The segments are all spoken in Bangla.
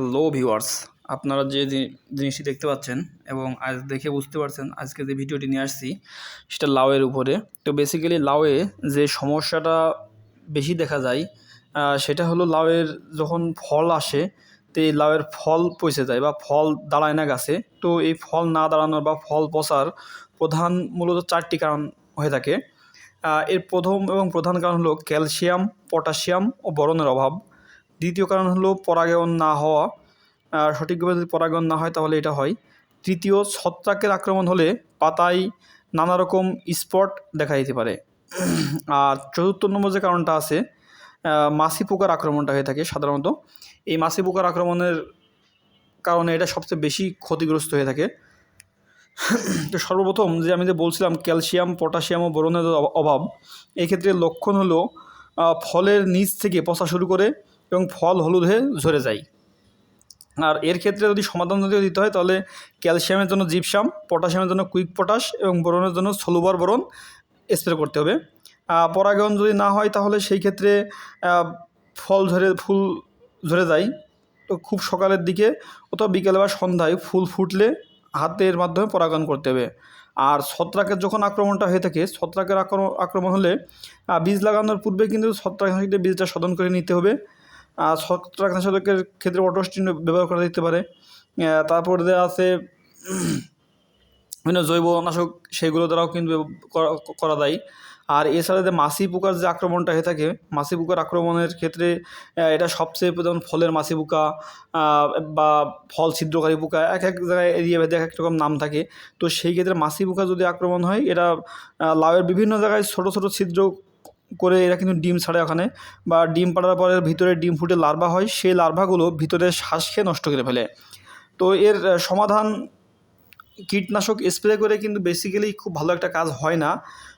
হ্যালো ভিউয়ার্স, আপনারা যে জিনিসটি দেখতে পাচ্ছেন এবং আজ দেখে বুঝতে পারছেন আজকে যে ভিডিওটি নিয়ে আসছি সেটা লাউয়ের উপরে। তো বেসিক্যালি লাউয়ে যে সমস্যাটা বেশি দেখা যায় সেটা হলো লাউয়ের যখন ফল আসে তো এই লাউয়ের ফল পচে যায় বা ফল দাঁড়ায় না গাছে। তো এই ফল না দাঁড়ানোর বা ফল পচার মূলত 4টি কারণ হয়ে থাকে। এর প্রধান কারণ হলো ক্যালসিয়াম, পটাশিয়াম ও বোরনের অভাব। দ্বিতীয় কারণ হলো পরাগায়ন না হওয়া, সঠিকভাবে যদি পরাগায়ন না হয় তাহলে এটা হয়। তৃতীয়, ছত্রাকের আক্রমণ হলে পাতায় নানা রকম স্পট দেখা দিতে পারে। আর চতুর্থ নম্বর যে কারণটা আছে, মাছি পোকার আক্রমণটা হয়ে থাকে সাধারণত। এই মাছি পোকার আক্রমণের কারণে এটা সবচেয়ে বেশি ক্ষতিগ্রস্ত হয়ে থাকে। তো সর্বপ্রথম যে আমি বলছিলাম ক্যালসিয়াম, পটাশিয়াম ও বোরনের অভাব, এই ক্ষেত্রে লক্ষণ হলো ফলের নিচ থেকে পচা শুরু করে এবং ফল হলুদ হয়ে ঝরে যায়। আর এর ক্ষেত্রে যদি সমাধান দিতে হয় তাহলে ক্যালসিয়ামের জন্য জিপসাম, পটাশিয়ামের জন্য কুইক পটাশ এবং বোরনের জন্য সলুবার বোরন স্প্রে করতে হবে। পরাগায়ন যদি না হয় তাহলে সেই ক্ষেত্রে ফুল ঝরে যায়। তো খুব সকালের দিকে অথবা বিকেলে বা সন্ধ্যায় ফুল ফুটলে হাতের মাধ্যমে পরাগায়ন করতে হবে। আর ছত্রাকের যখন আক্রমণটা হয়ে থাকে, ছত্রাকের আক্রমণ হলে বীজ লাগানোর পূর্বে কিন্তু ছত্রাকনাশক দিয়ে বীজটা শোধন করে নিতে হবে। ছত্রাকনাশকের ক্ষেত্রে অটোস্টিন ব্যবহার করা যেতে পারে। তারপর আছে বিভিন্ন জৈবনাশক, সেগুলো দ্বারাও কিন্তু করা যায়। আর এছাড়া যে মাছি পোকার যে আক্রমণটা হয়ে থাকে, মাছি পোকার আক্রমণের ক্ষেত্রে এটা সবচেয়ে যেমন ফলের মাছি পোকা বা ফল ছিদ্রকারী পোকা, এক এক জায়গায় এরিয়া ভেদে এক এক রকম নাম থাকে। তো সেই ক্ষেত্রে মাছি পোকা যদি আক্রমণ হয়, এটা লাউয়ের বিভিন্ন জায়গায় ছোটো ছোটো ছিদ্র করে এরা কিন্তু ডিম ছাড়ে ওখানে, বা ডিম পাড়ার পরে ভিতরে ডিম ফুটে লার্ভা হয়, সেই লার্ভাগুলো ভিতরে শ্বাস খেয়ে নষ্ট করে ফেলে। তো এর সমাধান কীটনাশক স্প্রে করে কিন্তু বেসিক্যালি খুব ভালো একটা কাজ হয় না।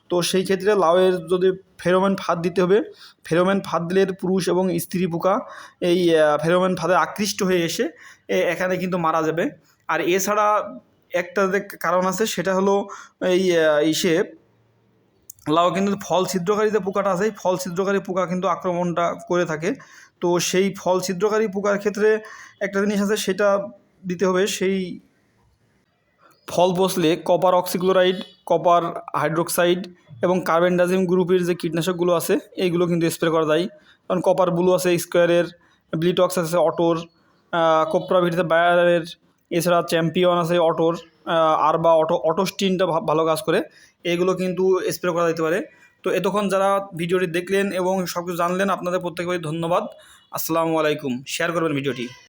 তো সেই ক্ষেত্রে লাউয়ের যদি ফেরোমন ফাঁদ দিতে হবে। ফেরোমন ফাঁদ দিলে পুরুষ এবং স্ত্রী পোকা এই ফেরোমন ফাঁদে আকৃষ্ট হয়ে এসে এখানে কিন্তু মারা যাবে। আর এছাড়া একটা যে কারণ আছে সেটা হলো এই লাউ কিন্তু ফল ছিদ্রকারী যে পোকাটা আছে, এই ফল ছিদ্রকারী পোকা কিন্তু আক্রমণটা করে থাকে। তো সেই ফল ছিদ্রকারী পোকার ক্ষেত্রে একটা জিনিস আছে, সেটা দিতে হবে। সেই ফল পচলে কপার অক্সিক্লোরাইড, কপার হাইড্রোক্সাইড এবং কার্বেন্ডাজিম গ্রুপের যে কীটনাশকগুলো আছে এইগুলো কিন্তু স্প্রে করা যায়। কারণ কপার ব্লু আছে স্কোয়ারের, ব্লিটক্স আছে অটোর, কোপ্রাভিট বায়ারের, এছাড়া চ্যাম্পিয়ন আছে অটোর, আর বা অটোস্টিনটা ভালো কাজ করে। এইগুলো কিন্তু স্প্রে করা যেতে পারে। তো এতক্ষণ যারা ভিডিওটি দেখলেন এবং সব কিছু জানলেন, আপনাদের প্রত্যেককে ধন্যবাদ। আসসালামু আলাইকুম। শেয়ার করবেন ভিডিওটি।